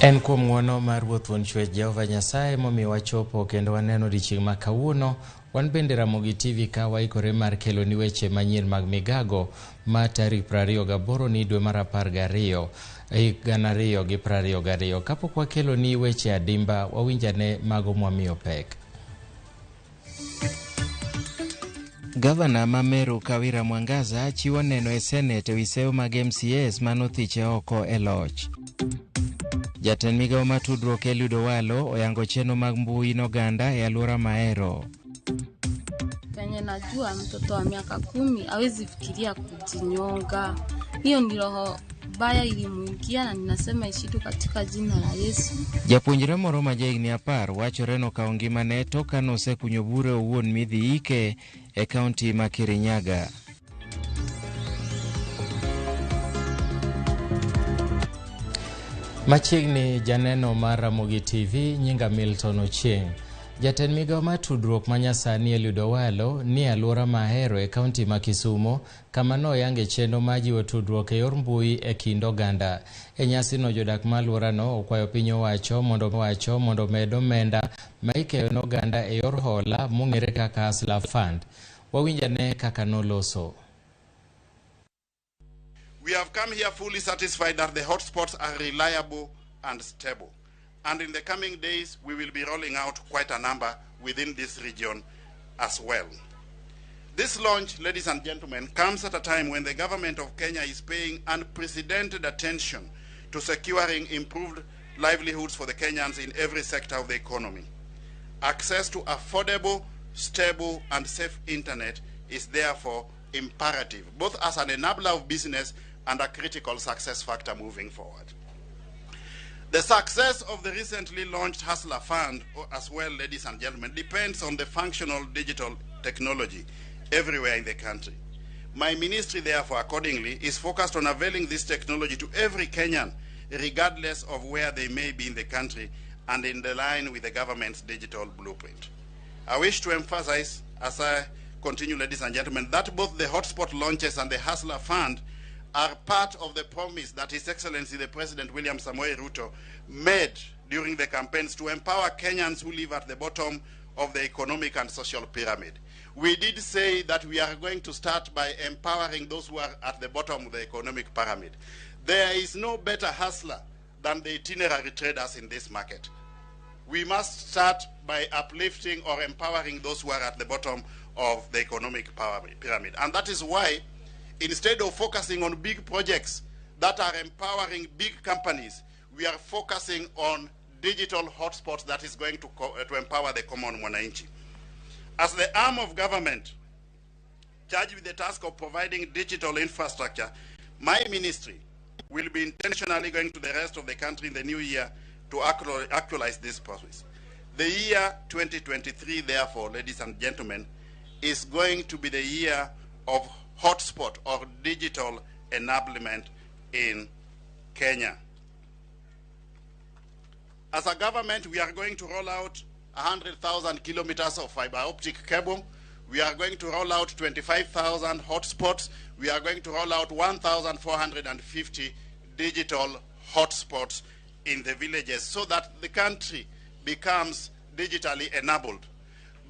En kuom ng'wono mar Ruoth Wuon Chwech Jehova Nyasaye momiyo wachopo kendo waneno odiechieng' ma kawuono. Wan bende Ramogi TV ka waikore mar kelo ni weche manyien mag Migago ma tarik 28 ni dwe mar 12 higa 2022. Kapok wakelo ni weche adimba, wawinjane mago mwamiyo pek. Gavana ma Meru Kawira Mwangaza chiwo neno e Senate ewi seyo mag MCAs manothiche oko e loch. Jatend migawo ma tudruok Eliud Owalo oyango chenro mag mbui n'oganda e alwora Mahero. Penye najua mtoto wa miaka 10 hawezi fikiria kujinyonga. Hiyo ni roho baya ilimuingia na ninasema ishitu katika jina la Yesu. Japuonjre moro ma jahigni 10 wachore nokawo ngimane tok nosekunyo bure owuon midhi ike e kaunti ma Kirinyaga. Machiegni janeno mar Ramogi TV nyinga Milton Ochieng'. Jatend migawo ma tudruok manyasani Eliud Owalo ni alwora Mahero e kaunti ma Kisumo kama noyange chenro ma jiwo tudruok e yor mbui e kind oganda. E nyasino jodak ma alworano okwayo piny owacho mondo med omenda ma ikeyo n'oganda e yor hola mong'ere kaka Hustler Fund. Wawinjane kaka noloso. We have come here fully satisfied that the hotspots are reliable and stable. And in the coming days, we will be rolling out quite a number within this region as well. This launch, ladies and gentlemen, comes at a time when the government of Kenya is paying unprecedented attention to securing improved livelihoods for the Kenyans in every sector of the economy. Access to affordable, stable, and safe internet is therefore imperative, both as an enabler of business and a critical success factor moving forward. The success of the recently launched Hustler Fund as well, ladies and gentlemen, depends on the functional digital technology everywhere in the country. My ministry, therefore, accordingly, is focused on availing this technology to every Kenyan, regardless of where they may be in the country and in the line with the government's digital blueprint. I wish to emphasize, as I continue, ladies and gentlemen, that both the hotspot launches and the Hustler Fund are part of the promise that His Excellency the President William Samoei Ruto made during the campaigns to empower Kenyans who live at the bottom of the economic and social pyramid. We did say that we are going to start by empowering those who are at the bottom of the economic pyramid. There is no better hustler than the itinerary traders in this market. We must start by uplifting or empowering those who are at the bottom of the economic pyramid. And that is why, instead of focusing on big projects that are empowering big companies, we are focusing on digital hotspots that is going to empower the common mwananchi. As the arm of government charged with the task of providing digital infrastructure, my ministry will be intentionally going to the rest of the country in the new year to actualize this process. The year 2023, therefore, ladies and gentlemen, is going to be the year of hotspot or digital enablement in Kenya. As a government, we are going to roll out 100,000 kilometers of fiber optic cable. We are going to roll out 25,000 hotspots. We are going to roll out 1,450 digital hotspots in the villages so that the country becomes digitally enabled.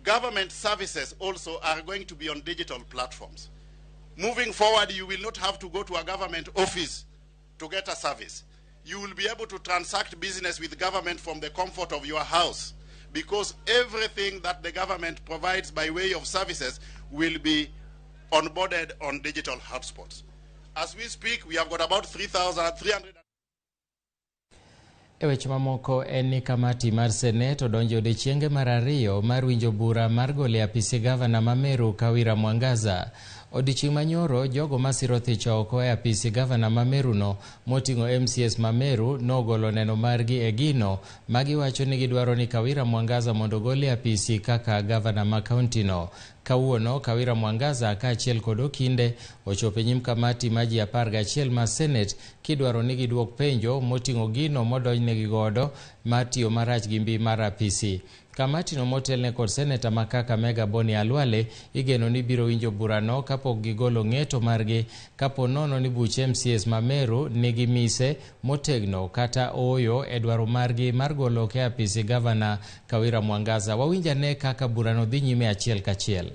Government services also are going to be on digital platforms. Moving forward, you will not have to go to a government office to get a service. You will be able to transact business with government from the comfort of your house, because everything that the government provides by way of services will be onboarded on digital hotspots. As we speak, we have got about 3,300. E weche mamoko en ni kamati mar Senate odonjo odiechienge mar 2 mar winjo bura mar golo e apisi gavana ma Meru Kawira Mwangaza. Odiechieng' manyoro jogo masiro thicho oko e apisi gavana ma Meru no moting'o MCS ma Meru nogolo neno margi e gino magiwacho ni gidwaro ni Kawira Mwangaza mondo gol e apisi kaka gavana ma kaunti no. Kawuono Kawira Mwangaza kaachiel kod Okinde ochopo e nyim kamati ma ji 11 ma Senate kidwaro ni giduok penjo moting'o gino modonjnegi godo mar tiyo marach gi mbi mar apisi. Kamati no motelne kod seneta ma Kakamega Boni Alwale igeno ni biro winjo burano kapok gigolo ng'eto margi kapo nono ni buch MCAs ma Meru nigi mise motegno kata oyo e dwaro margi mar golo ke apisi gavana Kawira Mwangaza. Wawinjane kaka burano dhi nyime achiel kachiel.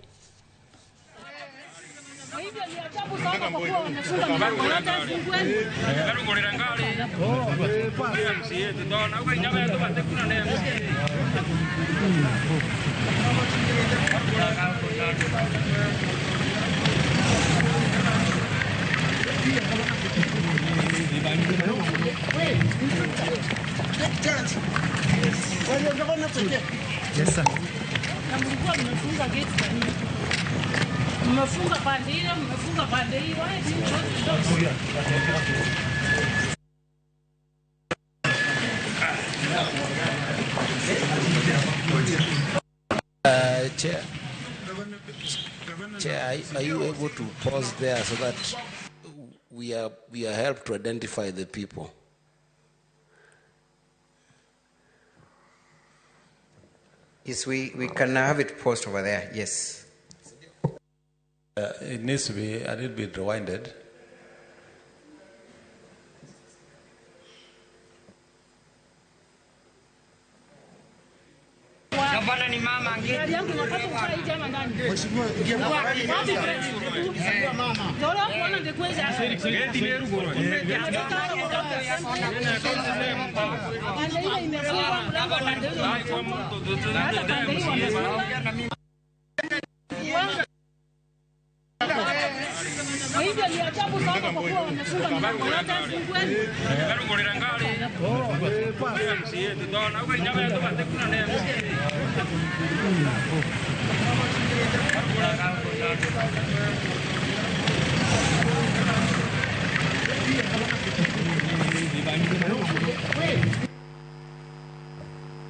Yes, sir. Chair, are you able to pause there so that we are helped to identify the people? Yes, we can have it paused over there, yes. It needs to be a little bit rewinded.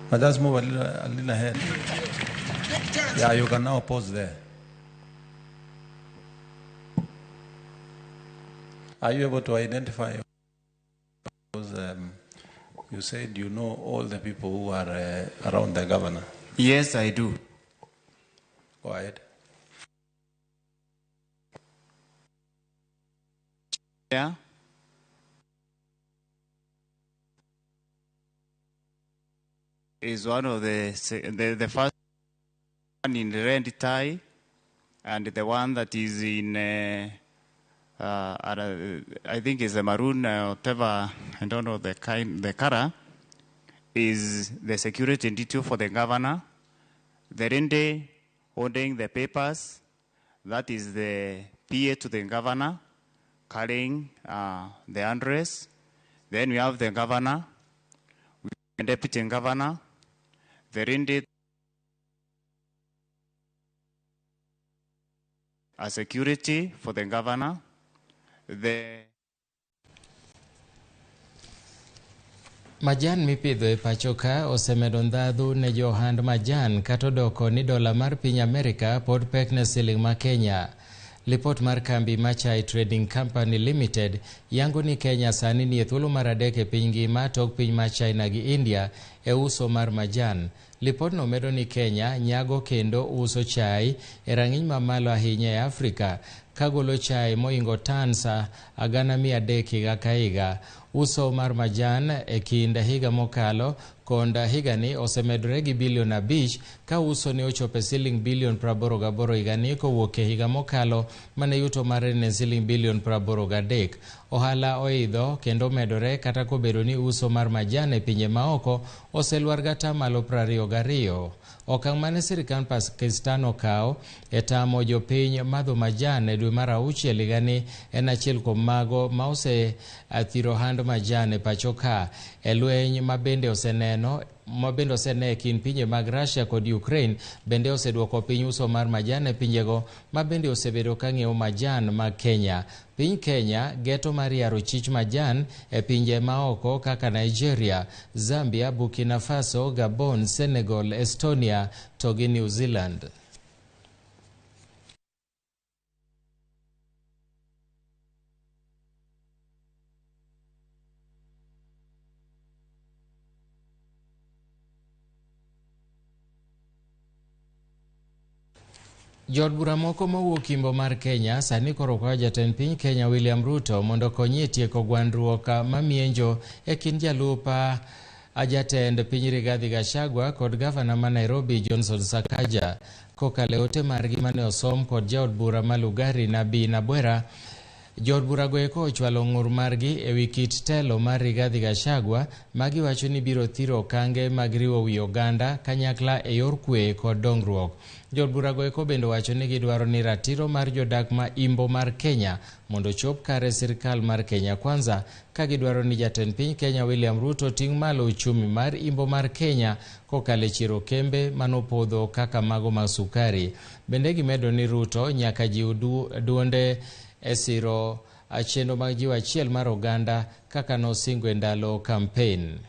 But let's move a little ahead. Yeah, you can now pause there. Are you able to identify? Because you said you know all the people who are around the governor. Yes, I do. Go ahead. Yeah. Is one of the first one in red tie, and the one that is in I think is a maroon whatever, I don't know the color, is the security detail for the governor. The rende holding the papers, that is the PA to the governor, carrying the address. Then we have the governor, the deputy governor, the rende a security for the governor. Majan mipidho e pacho ka osemedo ndhadhu ne johand majan kata odoko ni dola mar piny Amerika pod pek ne siling ma Kenya. Lipot mar kambi Machai Trading Company Limited yango ni Kenya sani ni e thuolo mar adek e piny ngima tok piny mar China gi India e uso mar majan. Lipot no medo ni Kenya nyago kendo uso chai e rang'iny mamalo ahinya e Afrika, kagolo chai moingo tansa 300 higa ka higa. Uso mar majan e kind higa mokalo kod higani osemedore gi bilion 5 ka uso ne ochope siling bilion 88 higani kowuok e higa mokalo mane yuto mare ne siling bilion 83. Ohala oidho kendo medore kata kobedo ni uso mar majan e pinje maoko oseluar gata malo 22. Okang' mane sirikal Pakistan okawo e tamo jopiny madho majan e dwe mar 6 higani en achiel kuom mago ma oseathiro hand majan e pacho ka. E lweny mabende osene e kind pinje mag Russia kod Ukraine bende oseduoko piny uso mar majan e pinjego ma bende osebedo ka ng'iewo majan mag Kenya. Piny Kenya geto mar yaro chich majan e pinje maoko kaka Nigeria, Zambia, Burkina Faso, Gabon, Senegal, Estonia to gi New Zealand. Jod bura moko mawuok Imbo mar Kenya sani koro kwayo jatend piny Kenya William Ruto mondo konye tieko gwandruok mamienjo e kind jalupa ajatend piny Rigathi Gachagua kod gavana ma Nairobi Johnson Sakaja. Kokale ote margi mane osom kod jaod bura ma Lugari Nabii Nabwera, jod bura go eko ochwalo ng'ur margi e wi kit telo mar Rigathi Gachagua magiwacho ni biro thiro kange mag riwo wi oganda kanyakla e yor kwe kod dongruok. Jod bura go eko bende wacho ni gidwaro ni ratiro mar jodak ma Imbo mar Kenya mondo chop kare sirkal mar Kenya Kwanza, ka gidwaro ni jatend piny Kenya William Ruto ting' malo uchumi mar Imbo mar Kenya kokale chiro kembe manopodho kaka mago ma sukari. Bende gimedo ni Ruto nyaka jiw duonde e siro chenro mag jiwo achiel mar oganda kaka nosingo e ndalo campaign.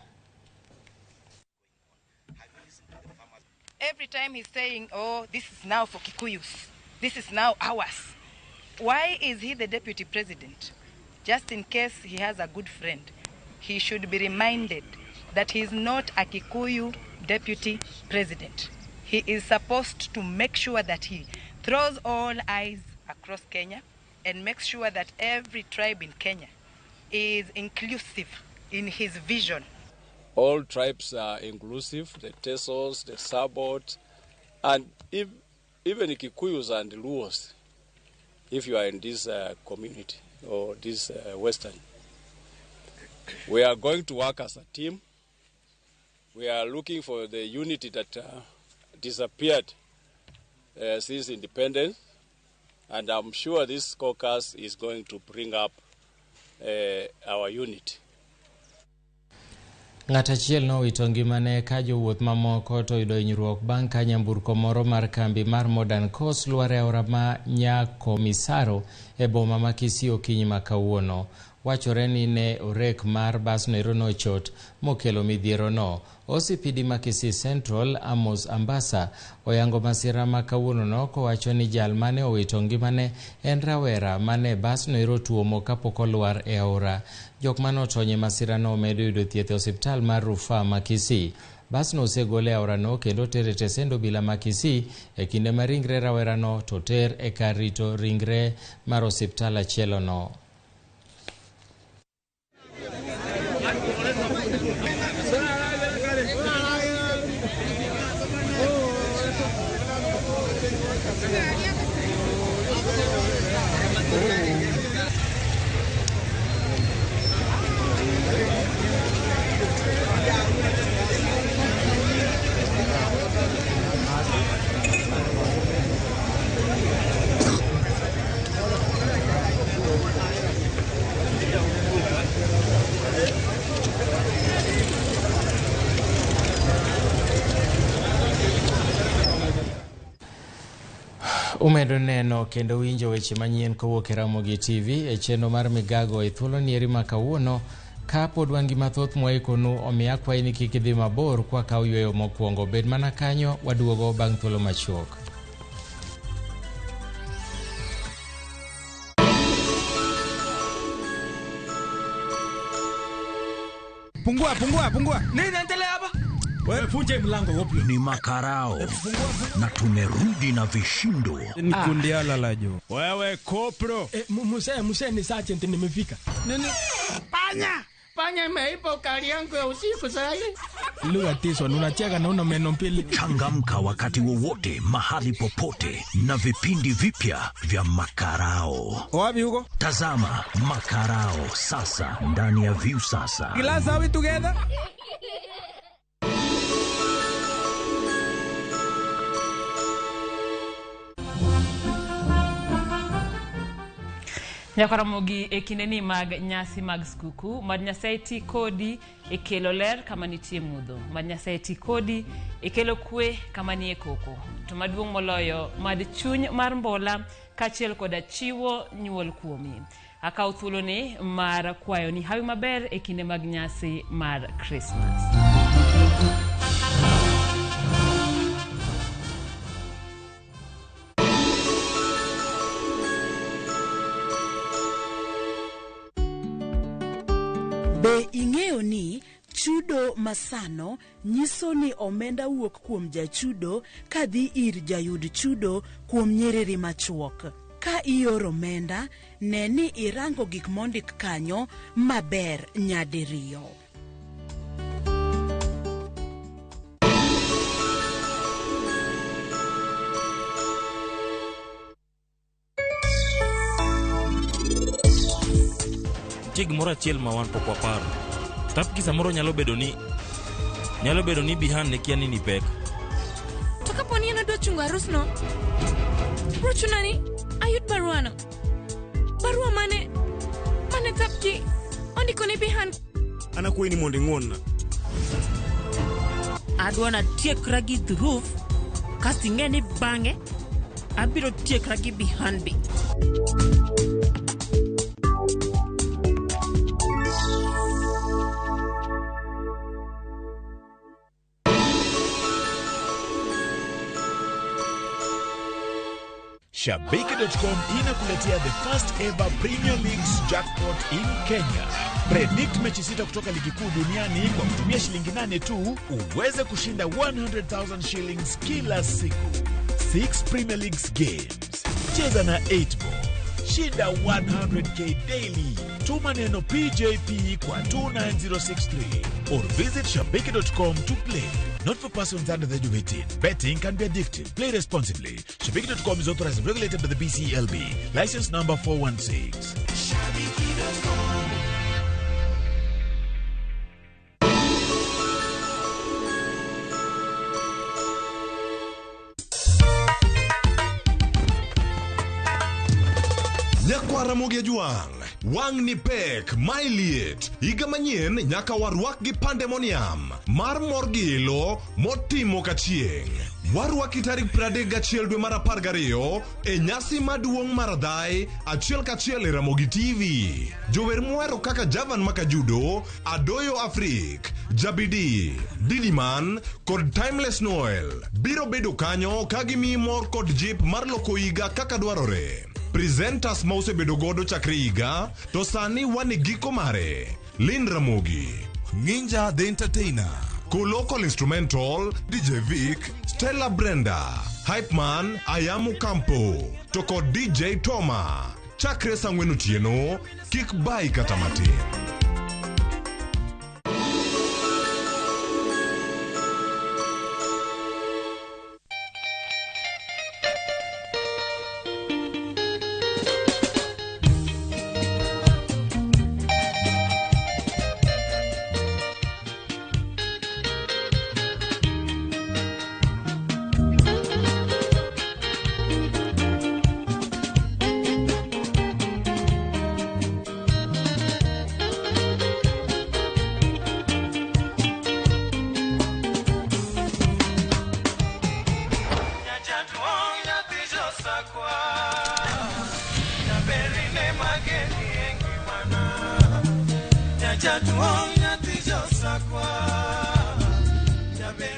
Every time he's saying, oh, this is now for Kikuyus, this is now ours. Why is he the deputy president? Just in case he has a good friend, he should be reminded that he is not a Kikuyu deputy president. He is supposed to make sure that he throws all eyes across Kenya and makes sure that every tribe in Kenya is inclusive in his vision. All tribes are inclusive, the Tesos, the Sabot, and even the Kikuyus and the Luos, if you are in this community or this Western. We are going to work as a team. We are looking for the unity that disappeared since independence, and I'm sure this caucus is going to bring up our unity. Ng'at achiel nowito ngimane ka jowuoth mamoko to yudo hinyruok bang' ka nyamburko moro mar kambi mar Modern Coast lwar e aora ma Nyakomisaro e boma ma Kisii okinyi ma kawuono. Wachore ni ne orek mar bas no nochot mokelo midhiero no. OCPD ma Kisii Central Amos Ambassa oyango masira ma kawuono no kowacho ni jal mane owito ngimane en rawera mane bas no tuomo kapok olwar e aora. Jok mane otony e masira no medo yudo thieth e osiptal mar Rufaa ma Kisii. Bas no osegole aora no kendo tere tesendo bila ma Kisii e kinde ma ringre rawera no to ter e kar rito ringre mar osiptal achielo no. Umedo neno kendo winjo weche manyien kowuok e Ramogi TV e chenro mar Migago e thuolo nieri ma kawuono. Ka pod wan gi mathoth mwaikonu, omiyo akwayi ni kik idhi mabor kwa kaw yweyo mokwongo. Bed mana kanyo, waduogo bang' thuolo machuok. Pungua. Nini inaendelea hapa? Wewe funje mlango wapi? Ni makarao. Na tumerudi na vishindo. Ni kundi ala lajo. Wewe kopro. Muse ni sergeant nimefika. Nini? Panya imeipa ukali yangu ya usiku saa hii. Lugha tiso, unacheka na una meno mbili. Changamka wakati wowote, mahali popote, na vipindi vipya vya makarao. Wapi huko? Tazama makarao sasa ndani ya View Sasa. Glass are we together? Nyakaramogi e kindeni mag nyasi mag skuku mad Nyasaye ti kodi e kelo ler kama nitie mudho, mad Nyasaye ti kodi e kelo kwe kama nie koko, to maduong' moloyo mad chuny mar mbola kachiel koda chiwo nyuol kuomi. Akaw thuolo ni mar kwayo ni hawi maber e kinde mag nyasi mar Christmas. Be ing'eyo ni Chudo masano nyiso ni omenda wuok kuom jachudo kadhi ir jayud chudo kuom nyiriri machuok. Ka ioro omenda, ne ni irango gik mondik kanyo maber nyadiriyo. Tig moro achiel ma wan pok waparo. Tapki samoro nyalo bedo ni Bihan ne kia ni pek. To kaponi en adwa chungo arus no, bro chunani ayud baruano. Barua mane Tapki ondiko ne Bihan. Anakuwa ni mondo ng'onna. Adwa na tiekra gi dhuruf, kasi ng'eni bang'e abiro tiekra gi Bihan bi. Shabiki.com inakuletea the first ever Premier League's jackpot in Kenya. Predict mechi 6 kutoka ligi kuu duniani kwa kutumia shilingi 8 tu uweze kushinda 100,000 shillings kila siku. 6 Premier League's games. Cheza na 8 ball. Shinda 100k daily. Tuma neno PJP kwa 29063 or visit shabiki.com to play. Not for persons under the age of 18. Betting can be addictive. Play responsibly. Shabiki.com is authorized and regulated by the BCLB. License number 416. Shabiki.com. Nyakwa Ramogi juang. Wang ni pek, mailiet, iga manyien nyaka warwak gi pandemonium, mar morgilo, motimo kachieng. Warwaki tarik 31 dwe mar 12 e nyasi maduong' mar dhai, achiel kachiel e Ramogi TV. Jower muero kaka Javan Makajudo, Adoyo Afrik, Jabidi, Didiman, kod Timeless Noel. Biro bedo kanyo kagimi mor kod jip mar loko iga kaka dwarore. Presenters mause bedo godo chakre higa, to sani wane giko mare. Lin Ramogi, Ninja the Entertainer, Co-Local Instrumental, DJ Vic, Stella Brenda, Hype Man, Ayamu Campo, toko DJ Toma. Chakre sangwenu tieno, kik bai katamati.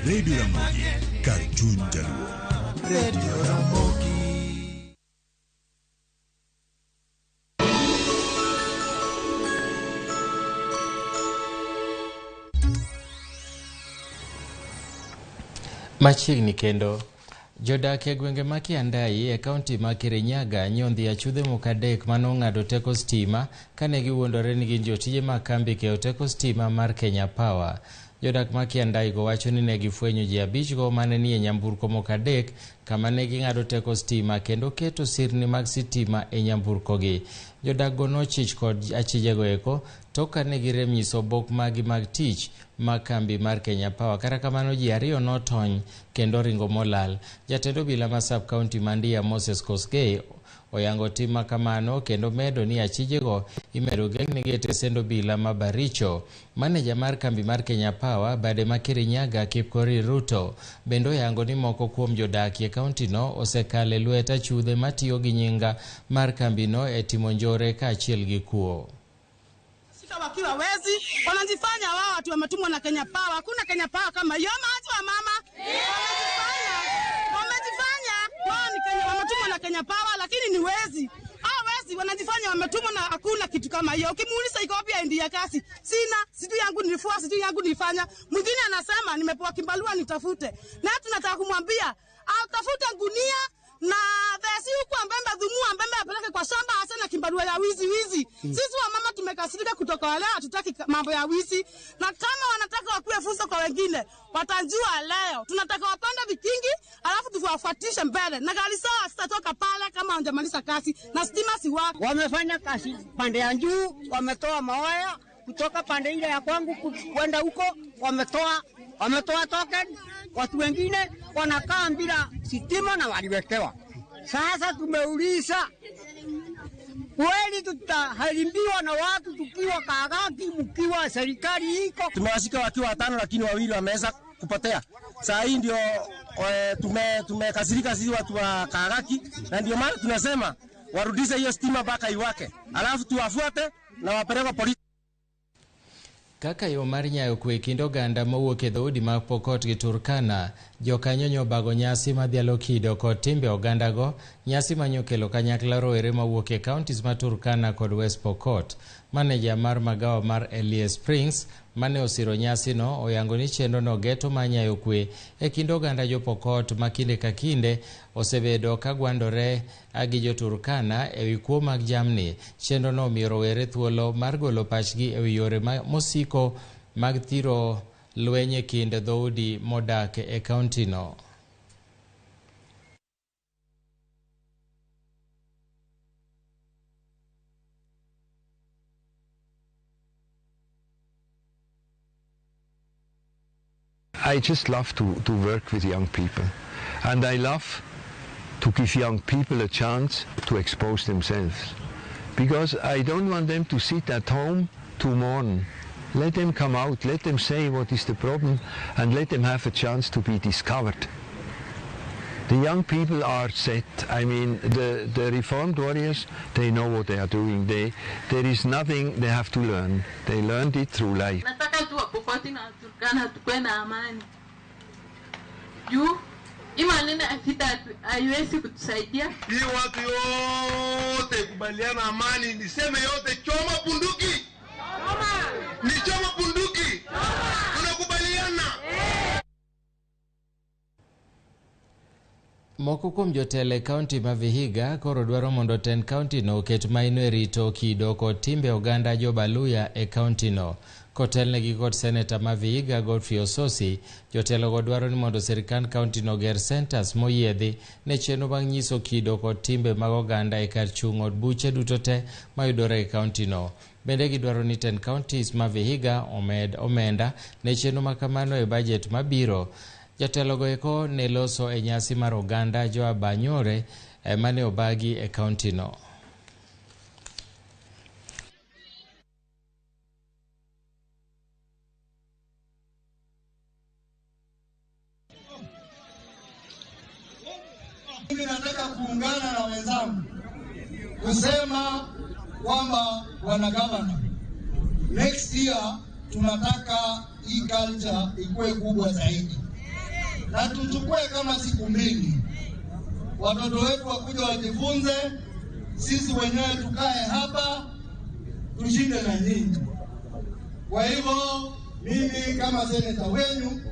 Radio Ramogi, Cartoon Jaluo. Radio Ramogi. Machiegni kendo jodak e gwenge ma Kiandai e kaunti ma Kirinyaga nyondhi achudhe mokadek manong'ado teko stima kane giwuondore ni gin jotije mag kambi keyo teko stima mar Kenya Power. Jodak ma Kiandai go wacho ni ne gifwenyo ji 5 go mane ni e nyamburko mokadek kama ne ging'ado teko stima kendo keto sirni mag sitima e nyamburko gi. Jodak go nochich kod achije go eko tok kane girem nyiso bok magi mag tich mag kambi mar Kenya Power. Kata kamano ji 2 notony kendo ringo molal. Jatend obila ma sub county Mandia Moses Kosgei oyango tim makamano kendo medo ni achije go imedo geng'ne gi tesend obila ma Baricho. Maneja mar kambi mar Kenya Power bade ma Kirinyaga Kipkorir Ruto bendo oyango ni moko kuom jodak e kaunti no osekale lwet achudhe matiyo gi nyinga mar kambi no e timo njore kaachiel gi kuo. Wakiwa wezi wanajifanya wao watu wametumwa na Kenya Power. Hakuna Kenya Power kama hiyo watu wa mama. Wamejifanya wao ni Kenya, wametumwa na Kenya Power lakini ni wezi. Hao wezi wanajifanya wametumwa na hakuna kitu kama hiyo. Ukimuuliza iko wapi ID ya kazi? Sina, sijui yangu nilifua, sijui yangu nilifanya. Mwingine anasema nimepewa kimbalua nitafute. Na tunataka kumwambia atafute gunia na basi huko ambembe dhumu ambembe apeleke kwa shamba hasa na kimbalua ya wizi. Sisi wa mama tumekasirika kutoka wale hatutaki mambo ya wizi, na kama wanataka wakuwe fursa kwa wengine watajua leo. Tunataka wapande vikingi alafu tuwafuatishe mbele na gari sawa sitatoka pale kama hawajamaliza kazi na stima si wako. Wamefanya kazi pande ya juu, wametoa mawaya kutoka pande ile ya kwangu kwenda huko, wametoa token. Watu wengine wanakaa bila sitima na waliwekewa. Sasa tumeuliza kweli tutaharimbiwa na watu tukiwa Kagaki mkiwa serikali iko. Tumewashika wakiwa 5 lakini 2 wameweza kupotea. Saa hii ndio tumekasirika sisi watu wa Kagaki, na ndio maana tunasema warudishe hiyo stima mpaka iwake. Alafu tuwafuate na wapeleke polisi. Kaka yo mar nyayo kwe kindo ganda mawuok e dhoudi mag Pokot gi Turkana, jokanyo nyobago nyasi madhialo kido kod timbe ogandago, nyasi manyokelo kanyakla rowere mawuok e counties ma Turkana kod West Pokot. Maneja mar magawa mar Elias Springs mane osiro nyasi no oyango ni chenro no geto manyayo kwe e kindo ganda jo Pokot makinde ka kinde osebedo kagwandore gi jo Turkana e wi kuo mag jamni. Chenro no miyo rowere thuolo mar golo pachgi e wi yore mosiko mag thiro lweny e kind dhoudi modak e kaunti no. I just love to work with young people, and I love to give young people a chance to expose themselves, because I don't want them to sit at home to mourn. Let them come out, let them say what is the problem, and let them have a chance to be discovered. The young people are set. I mean, the reformed warriors, they know what they are doing. There is nothing they have to learn. They learned it through life. Nataka tu Pokoti na Turkana tukue na amani. Juu imanene afita haiwezi kutusaidia. Hii watu yote kubaliana amani, niseme yote choma bunduki. Ni choma bunduki. Tunakubaliana. Moko kuom jotele kaunti ma Vihiga koro dwaro mondo ten kaunti no oket maino e rito kido kod timbe oganda jo Baluya e kaunti no. Kotelnegi kod seneta ma Vihiga Godfrey Ososi, jotelo go dwaro ni mondo sirikand kaunti no ger centers moyiedhi ne chenro mag nyiso kido kod timbe mag oganda e kar chung' od buche duto te mayudore e kaunti no. Bende gidwaro ni ten counties ma Vihiga omed omenda ne chenro makamano e budget mabiro. Jatelo go eko ne loso e nyasi mar oganda jo Abanyore mane obagi e kaunti no. Mimi nataka kuungana na wenzangu kusema kwamba wana governor, next year tunataka hii culture ikuwe kubwa zaidi, na tuchukue kama siku 2 watoto wetu wakuja wajifunze, sisi wenyewe tukae hapa tushinde na nyinyi. Kwa hivyo mimi kama seneta wenu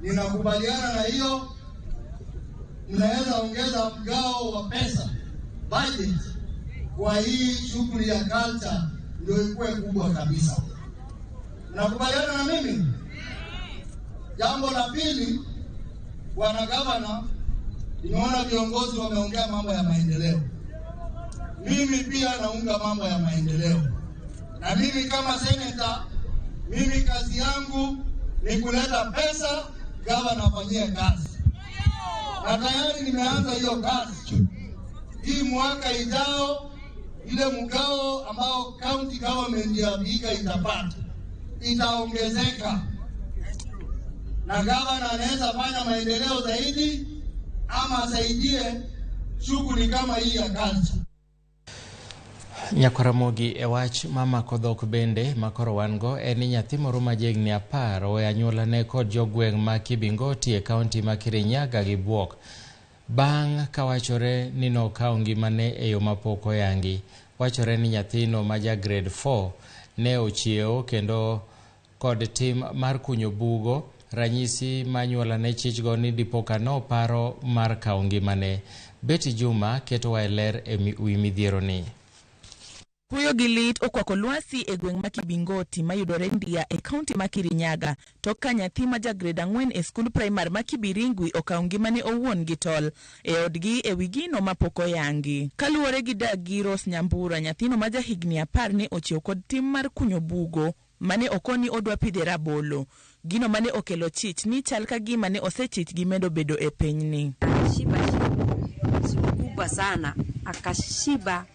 ninakubaliana na hiyo. Mnaweza ongeza mgao wa pesa budget kwa hii shughuli ya culture ndio ikuwe kubwa kabisa. Nakubaliana na mimi. Jambo la pili, wana gavana, nimeona viongozi wameongea mambo ya maendeleo. Mimi pia naunga mambo ya maendeleo. Na mimi kama seneta, mimi kazi yangu ni kuleta pesa, gavana afanyie kazi. Na tayari nimeanza hiyo kazi. Hii mwaka ijao, ile mgao ambao county government ya Vihiga itapata itaongezeka, na gavana anaweza fanya maendeleo zaidi ama asaidie shughuli kama hii ya kazi. Ramogi e wach mama kodhok bende makoro wango eni nyathi moro majegni 10 owe anyuola ne kod jogweng' ma Kibingoti e kaunti ma Kirinyaga gi Buok. bang' kawachore ni nokawo ngimane e yo mapok oyangi. Wachore ni nyathino ma ja grade 4 ne ochiewo kendo kod tim mar kunyo bugo, ranyisi manyuola ne chichgo ni dipoka no paro mar kawo ngimane. Betty Juma keto e ler e wi midhiero ni. Kuyo gi lit okwako lwasi e gweng' ma Kibingoti mayudore Ndia e kaunti ma Kirinyaga tok ka nyathi ma ja grade 4 e skul primar ma Kibiringwi okawo ngimane owuon gi tol e odgi e wi gino mapok oyangi. Kaluwore gi Dagi Ros Nyambura, nyathino ma ja higni 10 ne ochiewo kod tim mar kunyo bugo mane okoni odwa pidhe rabolo, gino mane okelo chich ni chal ka gima ne osechich gi medo bedo e pinyni. Kubwa sana akashiba,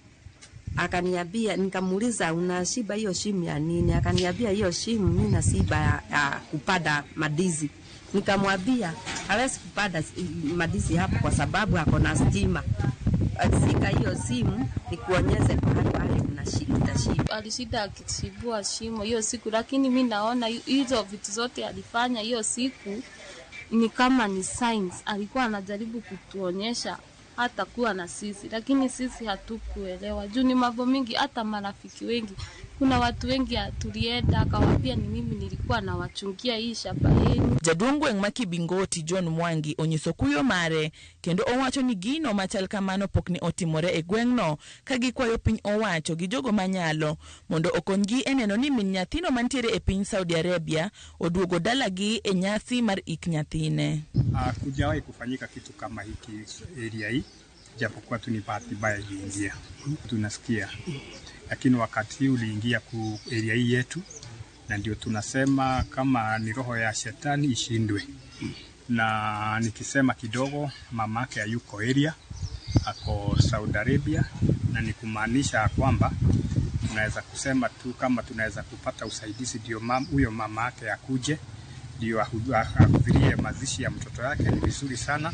akaniambia, nikamuuliza unashiba hiyo shimu ya nini? Akaniambia hiyo shimu mimi nasiba ya kupanda madizi. Nikamwambia hawezi kupanda madizi hapo kwa sababu ako na stima. Sika hiyo simu nikuonyeshe pale mnashiba. Alishinda akitibua shimo hiyo siku, lakini mimi naona hizo vitu zote alifanya hiyo siku ni kama ni signs. Alikuwa anajaribu kutuonyesha hata kuwa na sisi, lakini sisi hatukuelewa. Juu ni mambo mingi, hata marafiki wengi, kuna watu wengi tulienda akawaambia ni mimi nilikuwa na wachungia hii shamba yenu. Jaduong' gweng' ma Kibingoti John Mwangi onyiso kuyo mare kendo owacho ni gino machal kamano pok ni otimore e gweng'no, ka gikwayo piny owacho gi jogo manyalo mondo okonygi e neno ni min nyathino mantiere e piny Saudi Arabia oduogo dalagi e nyasi mar ik nyathine. Kujawahi kufanyika kitu kama hiki area hii, japokuwa tu ni bahati mbaya iliingia. Tunasikia, lakini wakati uliingia ku area hii yetu, na ndio tunasema kama ni roho ya shetani ishindwe. Na nikisema kidogo, mamake hayuko area, ako Saudi Arabia, na nikumaanisha kwamba tunaweza tu kama tunaweza kupata usaidizi ndio huyo mama yake akuje ndio ahudhurie mazishi ya mtoto wake, ni vizuri sana.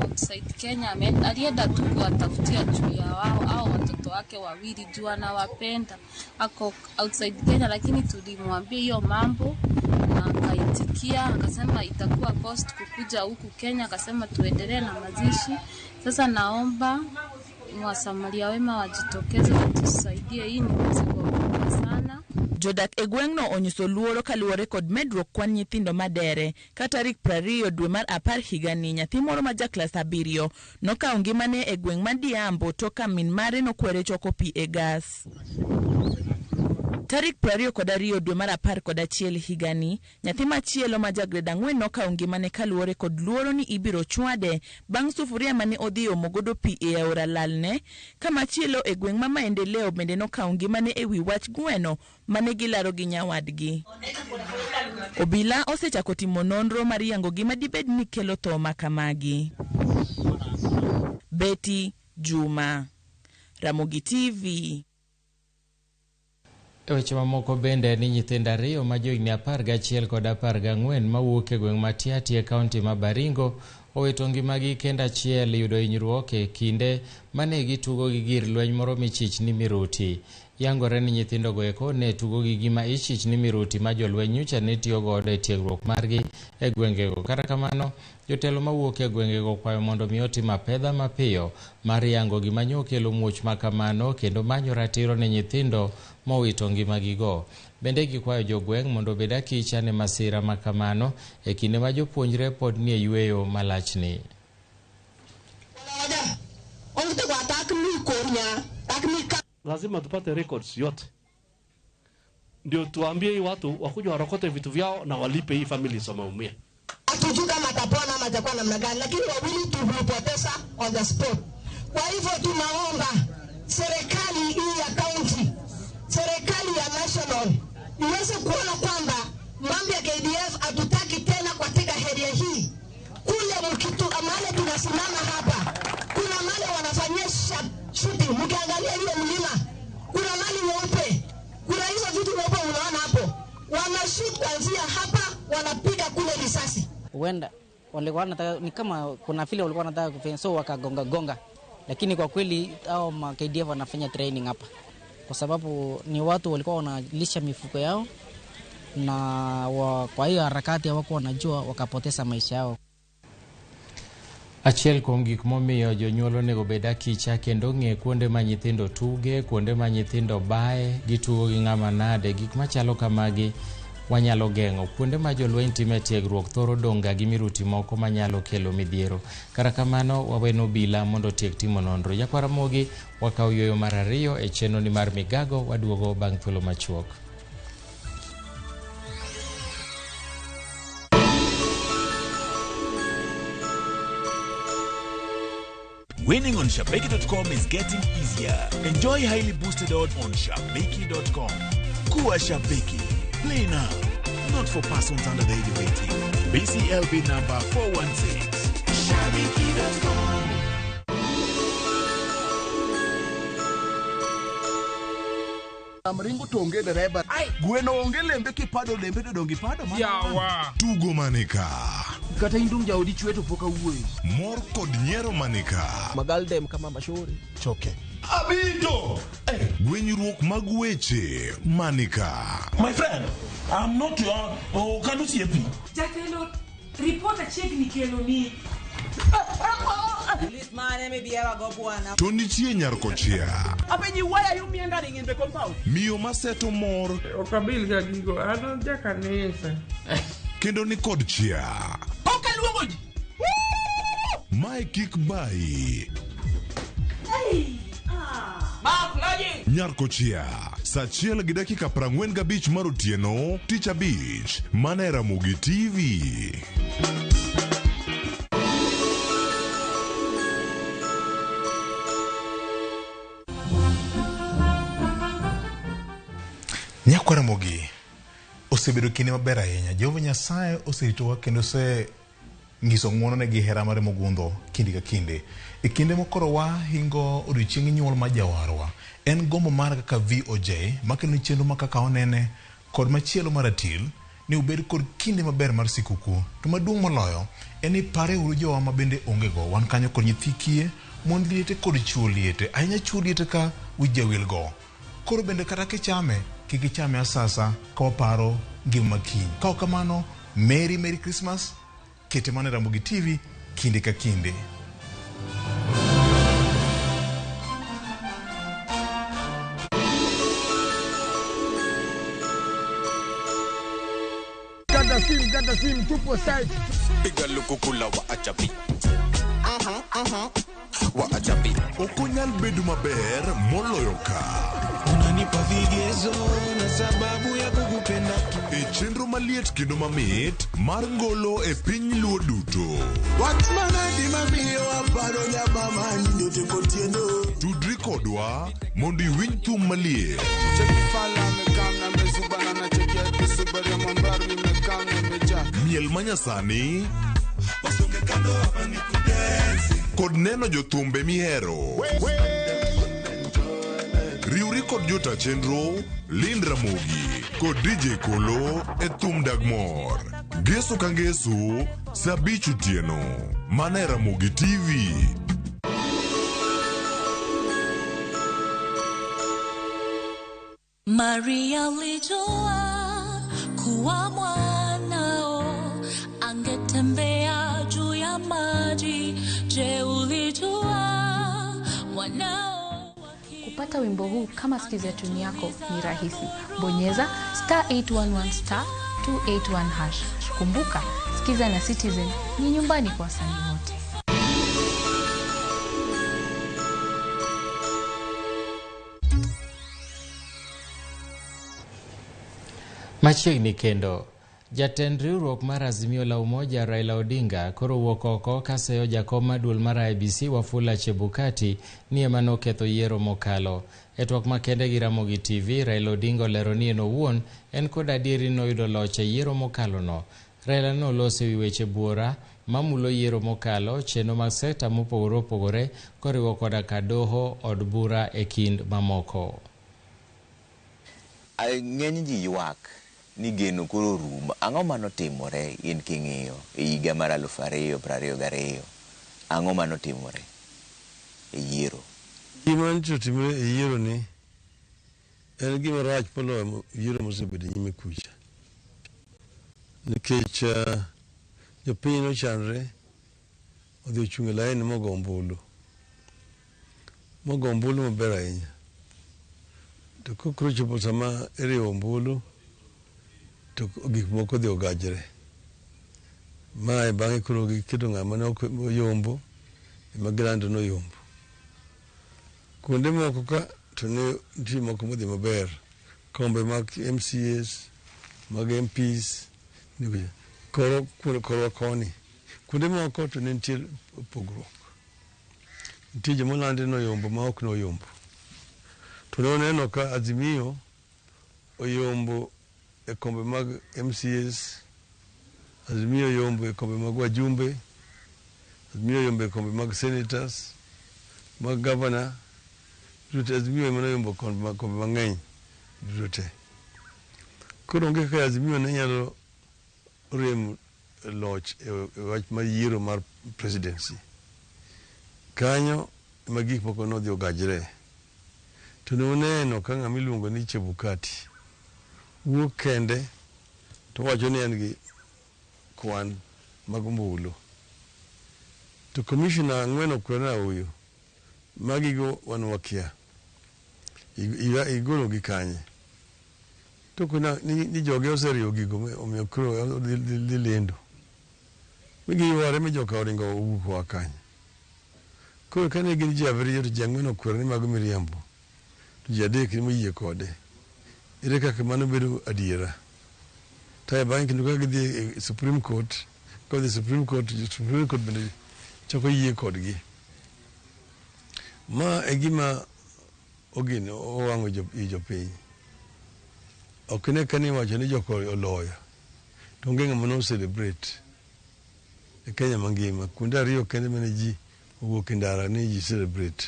Outside Kenya alienda tu kuwatafutia juu ya wao au watoto wake wawili juu anawapenda. Ako outside Kenya, lakini tulimwambia hiyo mambo na akaitikia, akasema itakuwa cost kukuja huku Kenya, akasema tuendelee na mazishi. Sasa naomba wasamaria wema wajitokeze kutusaidie, hii ni mzigo sana. Jodak e gweng'no onyiso luoro kaluwore kod medruok kwan nyithindo madere. Ka tarik 20 dwe mar 10 higani, nyathi moro ma jaklas 7 nokawo ngimane e gweng' ma Diambo tok ka min mare nokwere choko pi e gas. Tarik 22 dwe mar 11 higani, nyathi machielo ma ja grade 4 nokawo ngimane kaluwore kod luoro ni ibiro chwade bang' sufuria mane odhi omogodo pi e aora lalne. Ka machielo e gweng' ma Maendeleo bende nokawo ngimane e wi wach gweno mane gilaro gi nyawadgi. Obila osechako timo nonro mar yango gima dibed ni kelo tho makamagi. Betty Juma, Ramogi TV. E weche mamoko bende ni nyithindo 2 ma johigni 11 kod 14 mawuok e gweng' ma Tiaty e kaunti ma Baringo owito ngimagi kendo achiel yudo hinyruok e kinde mane gitugo gi gir lweny moro michich ni miruti. Yangore ni nyithindogo eko ne tugo gi gima ichich ni miruti ma jolweny nyocha ne tiyo godo e tiegruok margi e gwengego. Kata kamano, jotelo mawuok e gwengego kwayo mondo mi otim apedha mapiyo mar yango gima nyo kelo muoch makamano kendo manyo ratiro ne nyithindo mowito ngimagigo. Bende gikwayo jogweng' mondo obed akicha ne masira makamano e kinde ma jopuonjre pod ni e yueyo malachni. Lazima tupate records yote ndio tuambie hii watu wakuja warokote vitu vyao na walipe hii families wameumia. Hatujui kama atapona ama atakuwa namna gani, lakini wawili tulipoteza on the spot. Kwa hivyo tunaomba serikali hii ya county, serikali ya national iweze kuona kwamba mambo ya KDF hatutaki tena katika area hii. Kule mkitu amale tunasimama hapa, kuna mali wanafanyia shooting, mkiangalia ile mlima kuna mali nyeupe, kuna hizo vitu nyeupe unaona hapo, wanashoot kuanzia hapa wanapiga kule risasi. Huenda walikuwa wanataka ni kama kuna vile walikuwa wanataka kufanya, so wakagonga gonga, lakini kwa kweli hao ma KDF wanafanya training hapa kwa sababu ni watu walikuwa wanalisha mifuko yao na kwa hiyo harakati hawako wanajua wakapoteza maisha yao. Achiel kuom gik momiyo jonyuol onego bed akicha kendo ng'e kuonde ma nyithindo tuge, kuonde ma nyithindo bae, gitugo gi ng'ama nade, gik machalo kamagi wanyalo geng'o. Kuonde ma jolweny time tiegruok thoro dong'ga gi miruti moko manyalo kelo midhiero. Kara kamano waweno obila mondo tiek timo nonro. Jakwa Ramogi wakaw yweyo mar ariyo e chenro ni mar Migago, waduogo bang' thuolo machuok. Winning on Shabeki.com is getting easier. Enjoy highly boosted odds on Shabeki.com. Kuwa Shabeki. Play now. Not for persons under the age of 18. BCLB number 416. Shabeki.com. Amringo tonge dereba. Gweno onge lembe kipado lembe to dongi pado. Yawa. Tugo manika. Kata indung jaodi chweto poka wuoi. Mor kod nyiero manika. Magaldem kama mashori. Choke. Abito! Gwenyruok mag weche manika. My friend, I'm not your Kanusi. Jatelo, report a check ni kelo ni. To nitie nyarkochia. Apenyi, why are you meandering in the compound? Miyo maseto mor. Okabil ga gigo, ano jaka nisa. Kendo ni kod chia. Okay, luongo ji. Mae kik bai. Nyarkochia, saa 1:45 mar otieno, tich abich, mana e Ramogi TV. Nyakwa Ramogi, osebedo kinde maber ahinya. Jehova Nyasaye oseritowa kendo nyiso ng'wono ne gi hera mare mogundho kinde ka kinde. E kinde mokoro wahingo odiochieng' nyuol ma jawarwa, en gombo mar kaka VOJ makelo chenro ma kaka onene kod machielo maratil ni ubed kod kinde maber mar sikuku. To maduong' moloyo en ni pare uru jowa ma bende onge go. Wan kanyo kod nyithi kiye, mon liete kod chuo liete, ahinya chuo liete ka wijawil go. Koro bende kata kichame, kik ichame asasa ka waparo ngima kiny. Ka kamano, Merry Christmas. Kete mana Ramogi TV kinde ka kinde. Gada sim, tupo side. Piga lukukula wa achapi. Wa achapi. Okonyal bedu maber moloyo ka. Unanipa vigezo na sababu ya kukupenda tu. E chenro maliet kendo mamit mar ngolo e piny luo duto. Wat mana di mamiyo aparo nyaba manjo te kotiendo. Tudri kodwa mondo iwinj thum maliet. Chekifala mekanga mesubana na chekia kisubari mambaru mekanga meja. Miel manyasani. Wasunge kando hapa ni kudensi. Kod neno jothumbe mihero. Riuri kod jota chenro, Lind Ramogi, kod DJ Kolo e thum Dagmor. Geso ka ngeso, saa 5 otieno, mana e Ramogi TV. Maria alijua kuwa mwanao angetembea juu ya maji. Je, ulijua mwanao? Kupata wimbo huu kama skiza tuni yako ni rahisi. Bonyeza *811 *281#. Kumbuka, Skiza na Citizen ni nyumbani kwa wasanii wote. Machiegni kendo, jatend riwruok mar Azimio la Umoja Raila Odinga koro wuok oko kaseyo jakom maduol mar IEBC Wafula Chebukati ni ema noketho yiero mokalo. E twak makende gi Ramogi TV, Raila Odinga olero ni en owuon en kod adieri noyudo loch e yiero mokalo no. Raila noloso wi weche buora mamulo yiero mokalo, chenro mag sekta mopogore opogore koriwo koda ka doho, od bura e kind mamoko. Ng'eny ji ywak ni geno koro rum. Ang'o manotimore in king'iyo e higa mar 2022? Ang'o manotimore e yiero? Gima notimore e yiero ni en gima rach moloyo yiero mosebedo nyime kucha. Nikech jopiny nochandre, odhi ochung' e laini mogo ombulu maber ahinya. To kokoro chopo sama iriwo ombulu to gik moko dhi ogajre. Mae bang'e koro giketo ng'ama ne oyombo ema gilando noyombo. Kuonde moko ka to ne nitie moko modhi maber, kombe mag MCAs, mag MPs, korwa koni. Kuonde moko to ne nitie pogruok. Nitie joma olandi noyombo ma ok noyombo. To ne oneno ka Azimio oyombo e kombe mag MCAs, Azimio oyombo e kombe mag wajumbe, Azimio oyombo e kombe mag senators, mag governor, duto Azimio ema noyombo kombe mang'eny duto te. Koro onge kaka Azimio ne nyalo rem loch e wach mar yiero mar presidency. Kanyo ema gik moko nodhi ogajre. To ne oneno ka ng'ama iluongo ni Chebukati wuok kende to wacho ni en gi kwan mag ombulu. To commissioner ang'wen okwerna huyo magigo wan wakia igolo kanye. To kuna ni joge oseriyo gigo omiyo koro dhi lendo. Migiyuare mi joka oringo owuok wa kanye. Koro kane gin ji abiriyo to ji ang'wen okwero ni mago miriambo. To ji adek ni moyie kode. Ere kaka mano bedo adiera. Tae bang'e kendo kaka gidhi e Supreme Court, kodhi Supreme Court bende choko yie kodgi. Ma e gima ogino owang'o jopiny. Ok ne kani wacho ni joko oloyo. To onge ng'ama no celebrate e Kenya mangima. Kuonde ariyo kende mane ji owuok e ndara ni ji celebrate.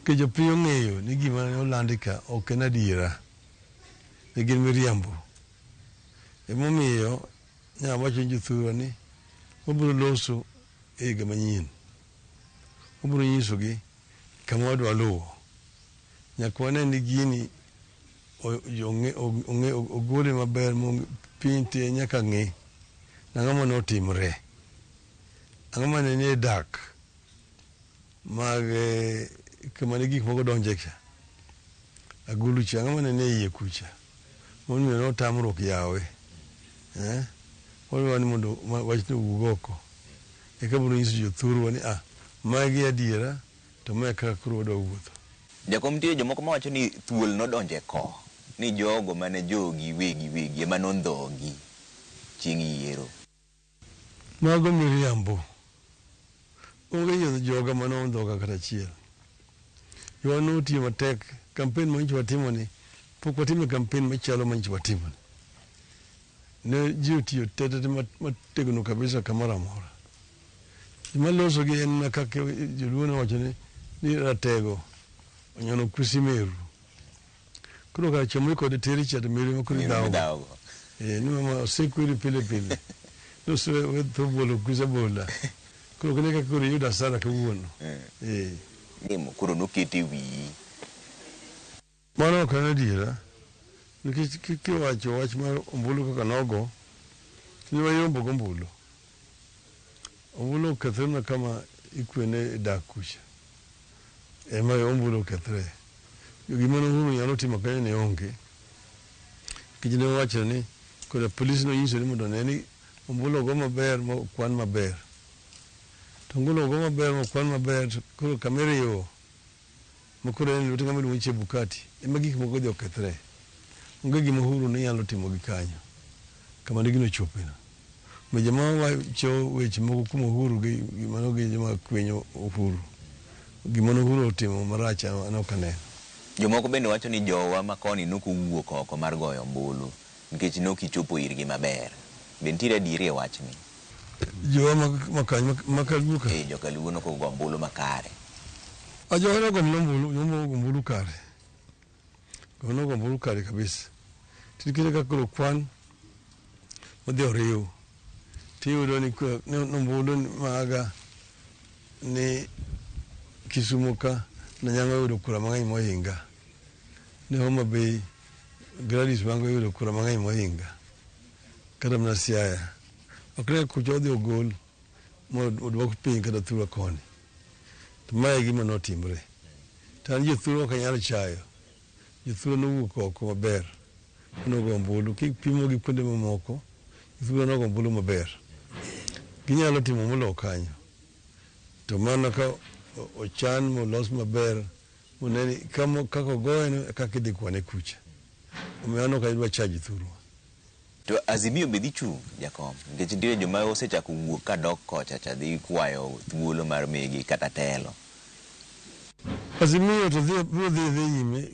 Ke jopiny ong'eyo ni gima ne olandi ka ok en adiera. Ne gin miriambo. Emomiyo nyawacho jothurwa ni wabiro loso e higa manyien. Wabiro nyisogi kama wadwa luwo. Nyaka wane ni gini ogole maber piny te nyaka ng'e nang'o mane otimre. Ang'o mane nie dak mag kama ne gik moko donje ka. Agulu cha ang'o mane nie iye kucha. Momiyo notamruok yawe. Wadwa ni mondo wachno owuog oko. Eka biro nyiso jothurwa ni magi adiera to mae kaka koro wadwa wuotho. Jakom nitie jomoko mawacho ni thuol nodonje ko ni jogo mane jogi wegi ema nondhogi chieng' yiero. Mago miriambo. Onge joga mane ondhoga kata achiel. Jowa notiyo matek. Kampen manyicho watimo ni pok watimo kampen machalo manyicho watimo ni. Ne ji otiyo tete mategno kabisa kamoro amora. Gima loso gi en kaka joluo nowacho ni ratego onyono kwisi meru. Koro ka chomri kode teri cha to meru makuri dawo. Ni mama osekwiri pile pile. Noso wetho bolo kwisa bola. Koro kene kaka koro yuda sana kawuono. Nimo koro noketi wiyi. Mano ok en adiera. Nikech kiwacho wach mar ombulu kaka nogo, ni wayombo gombulu. Ombulu okethre kama ikwene dak kucha. Ema ombulu okethre. Gima nohuru nyalo timo kanyo ne onge. Kijine wacho ni koda polis no nyiso ni mondo ne ni ombulu go maber mokwan maber. To ombulu go maber mokwan maber koro kameriyo mokoro en lute ng'ama iluongo Chebukati. Ema gik moko dhi okethre. Onge gima Uhuru ne nyalo timo gi kanyo kama ne gino chopeno. Ma joma wacho weche moko kuom Uhuru gi mano gi joma kwenyo Uhuru. Gima Uhuru otimo marach an ok aneno. Jomoko bende wacho ni jowa makoni nokowuok oko mar goyo ombulu nikech nokichopo irgi maber. Be nitiere adieri e wachni? Jowa makaluo ka? Jokaluo nokogo ombulu makare. Jowa nogo ombulu kare. Nogo ombulu kare kabisa. Tikire ka koro kwan odhi oriw. Tiyudo ni ombulu maga ni Kisumu ka na Nyango yudo kura mang'eny mohinga. Ne Homa Bay Gladys Wanga yudo kura mang'eny mohinga. Kata mana Siaya. Ok ne kucho odhi ogol modwok piny kata thuro koni. To mae gima notimre. Tan jothuro ok anyal chayo. Jothuro nowuok oko maber. Nogo ombulu. Kipimo gi kuonde mamoko, jothuro nogo ombulu maber. Ginyalo timo molo kanyo. To mana ka ochan molos maber, moneni kaka ogoyeno kaka idhi kwane kucha. Omiyo an ok adwa chaji thuro. To Azimio be dhi chung' jakom, nikech nitie joma osechako wuok kadok kocha cha dhi kwayo thuolo mar migi kata telo. Azimio to biro dhi nyime.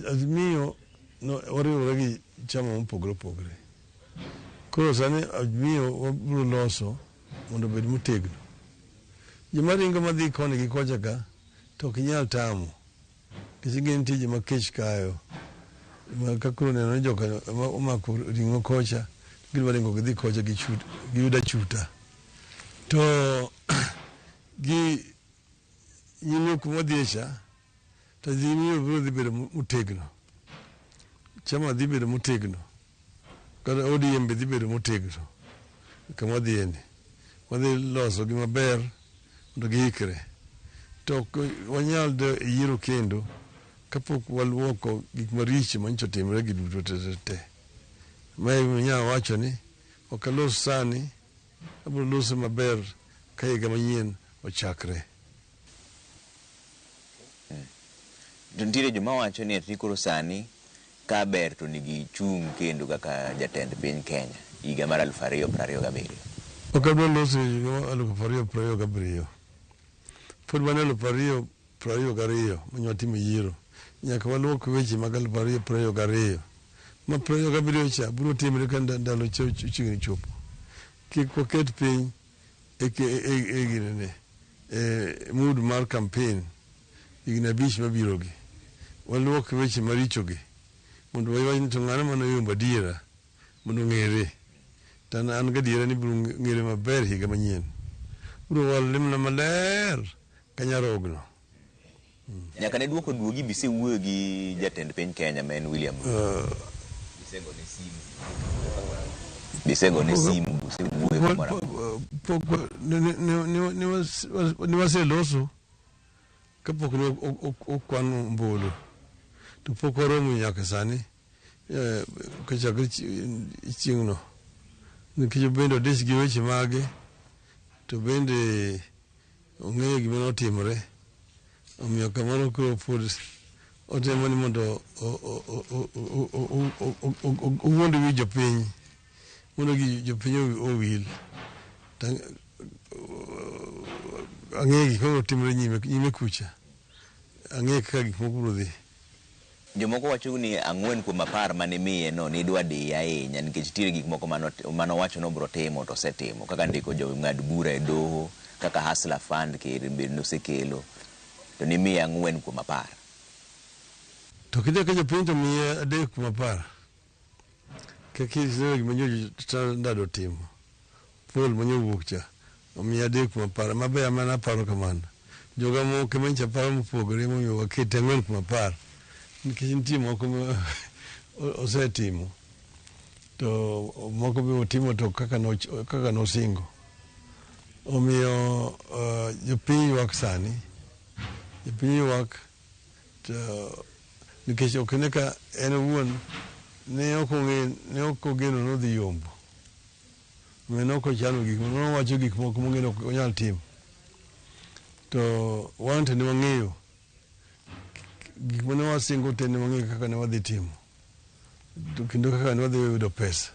Azimio oriwore gi chama mopogore opogore. Koro sani Azimio wabiro loso mondo obed motegno. Joma ringo madhi koni gi kocha ka to ok nyal tamo. Nikech gin tije ma kech kayo. Ka koro neno joka omako ringo kocha, gidwa ringo gidhi kocha giyuda chuta. To gi nyime kuma dhicha, to Azimio biro dhi bedo motegno. Chama dhi bedo motegno. Kata ODM be dhi bedo motegno. Kama dhieni. Wadhi loso gi maber mondo giikre. To wanyal yiero kendo kapok waluoko gik maricho manyicho timre gi duto te. Mae nyalo wacho ni ok alos sani, abiro loso maber ka higa manyien ochakre. Nitiere joma wacho ni ati koro sani ka ber to nigi chung' kendo kaka jatend piny Kenya higa mar 2027. Ok adwa loso higa 2027. Pod wan 2022 manyo timo yiero. Nyaka waluok weche mag 2022. Ma 2027 cha biro timre ka ndalo chiegni chopo. Kik waket piny mood mar campaign higni 5 mabirogi. Waluok weche marichogi mondo wayuany to ng'ano manoyombo adiera mondo ng'ere. Tan an gadiera ni biro ng'ere maber higa manyien. Biro wal limna maler kanyarogno. Nyaka ne duogi bise wuoyo gi jatend piny Kenya men William. Bisego ne simu bise wuoyo mara. Ni waseloso kapok ne okwano mbolo. To pok oromo nyaka sani kachakre chieng'no. Nikech bende odich gi weche mage to bende ong'eyo gima notimore. Omiyo kamano koro pod otemo ni mondo owuondo wi jopiny mondo jopiny owil. Ang'e gik moko timore nyime kucha. Ang'e kaka gik moko biro dhi. Jomoko wacho ni 4 kuom 10 mane miye no ni dwa di ahinya nikech tiere gik moko manowacho no biro timo to osetimo, kaka ndiko jong'ad bura e doho, kaka Hustler Fund bende nosekelo. To ni miye 4 kuom 10. To kide ka jopiny to miye 3 kuom 10. Kaka gima standard otimo. Paul manyowuok cha omiye 3 kuom 10. Maber mana aparo kamano. Joga moko mencha paro mopogore momiyo wakete 4 kuom 10. Nikech nitie moko osetimo. To moko be otimo to kaka nosingo. Omiyo jopiny ywak sani. Jopiny ywak nikech ok ne ka en owuon ne ok ogeno nodhi yombo. Omiyo ne ok ochano gik moko, nowacho gik moko mong'eyo ok onyal timo. To wan to ne wang'eyo gik mane wasingo te ne wang'eyo kaka ne wadhi timo. Kendo kaka ne wadhi yudo pesa.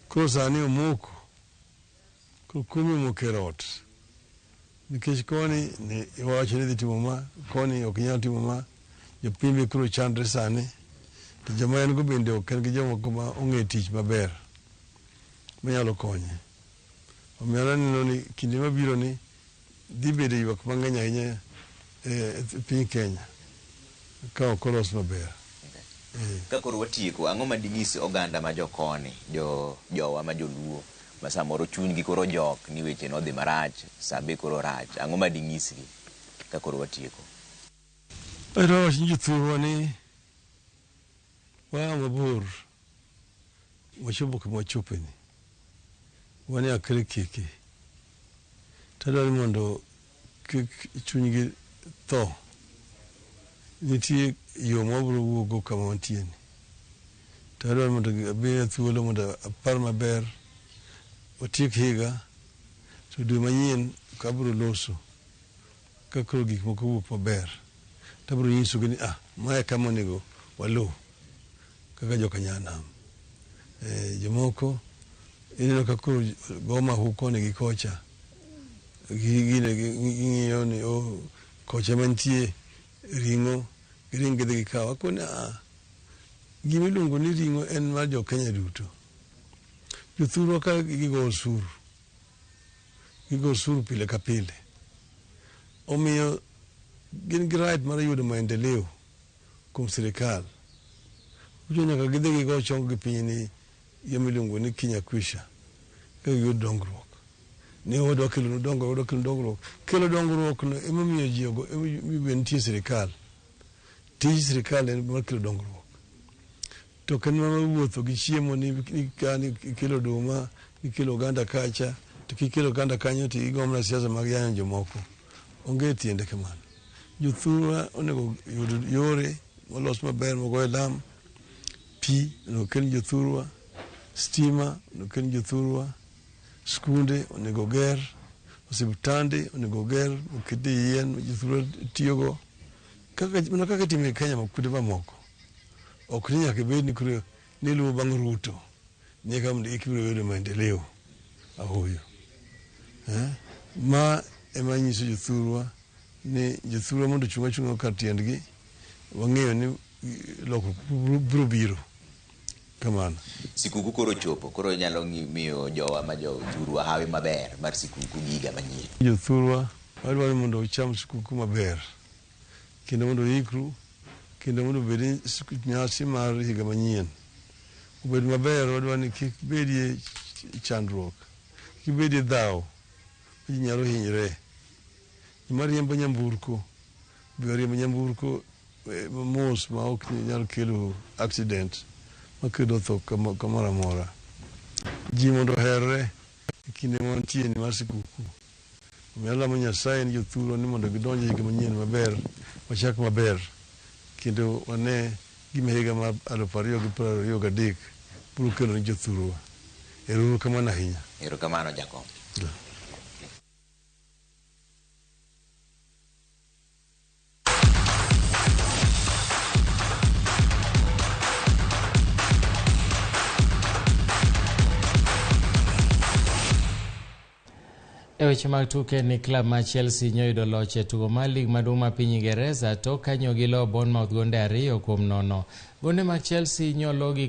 Koro sani omoko. Kumi mokerot. Nikech koni iwacho ni dhi timo ma, koni ok nyal timo ma, jopiny be koro chandre sani. To joma en go bende ok en gi jomoko ma ong'e tich maber manyalo konye. Omiyo aneno ni kinde mabiro ni dhi bedo ywak mang'eny ahinya e piny Kenya ka ok olos maber. Ka koro watieko, ang'o ma ding'is oganda ma jokoni, jowa ma joluo ma samoro chunygi koro jok ni weche nodhi marach, sabe koro rach, ang'o ma ding'isgi ka koro watieko? Wach ni jothurwa ni waa mabor wachopo kuma wachopeni. Wan e akre keke. tadwaro mondo kik chunygi tho. Nitie yo mabiro wuogo kama wantie ni. Tadwaro mondo abiye thuolo mondo apar maber otiek higa to dwe manyien kabiro loso kakoro gik moko wuok maber. Tabiro nyisogi ni mae kama onego waluw kaka joka nyanam. Jomoko ineno ka koro goma hukone gi kocha ging'iyo ni kocha mantie ring'o giring gidhi gikaw. Akoni gimiluongo ni ring'o en mar jo Kenya duto. Jothurwa ka gigo osuru pile ka pile, omiyo gin gi right mar yudo maendeleo kuom sirikal. Ujo nyaka gidhi gigo chong gi piny ni miluongo ni Kenya kwisha ka giyud dongruok. Ne wadwa kelo dongruok. Kelo dongruok no emomiyo ji ogo nitie sirikal. Tij sirikal en mar kelo dongruok. To kan mana wuotho gi chiemo ni kelo duma, ikelo oganda kacha, to kikelo oganda kanyo to igomna siasa mag yanyo jomoko. Onge tiende kamano. Jothurwa onego yud yore molos maber mogoe lam, pi onego kel jothurwa, stima onego kel jothurwa, skunde onego ger, osiptande onego ger, okete yien jothurwa tiyogo. Kaka itimo e Kenya kuonde mamoko. Ok ni nyaka ibed ni koro niluwo bang' Ruto ni eka mondo ikibiro yudo maendeleo ahoyo. Ma ema nyiso jothurwa ni jothurwa mondo ochung' kar tiendgi, wang'eyo ni lokruok biro biro kamano. Sikuku koro chopo, koro nyalo miyo jowa ma jothurwa hawi maber mar sikuku giga manyien. Jothurwa wadwaro mondo ocham sikuku maber, kendo mondo oikru, kendo mondo obed nyasi mar higa manyien obed maber. Wadwaro ni kik bedie chandruok, kik bedie dhaw ji nyalo hinyre. Mariembo nyamburko be riembo nyamburko mos ma ok nyalo kelo accident makelo tho kamoro amora. Ji mondo oherre kinde mantie ni mar sikuku. Alamo Nyasaye ni jothurwa ni mondo gidonj e higa manyien maber, wachak maber, kendo wane gima higa mar 2023 biro kelo ni jothurwa. Erokamano ahinya. Erokamano Jakom. E weche mag tuke ni klab ma Chelsea nyoyudo loch e tugo mar lig maduong' ma piny Ingereza tok kanyo gilo Bournemouth gonde 2-0. Gonde mag Chelsea nyologi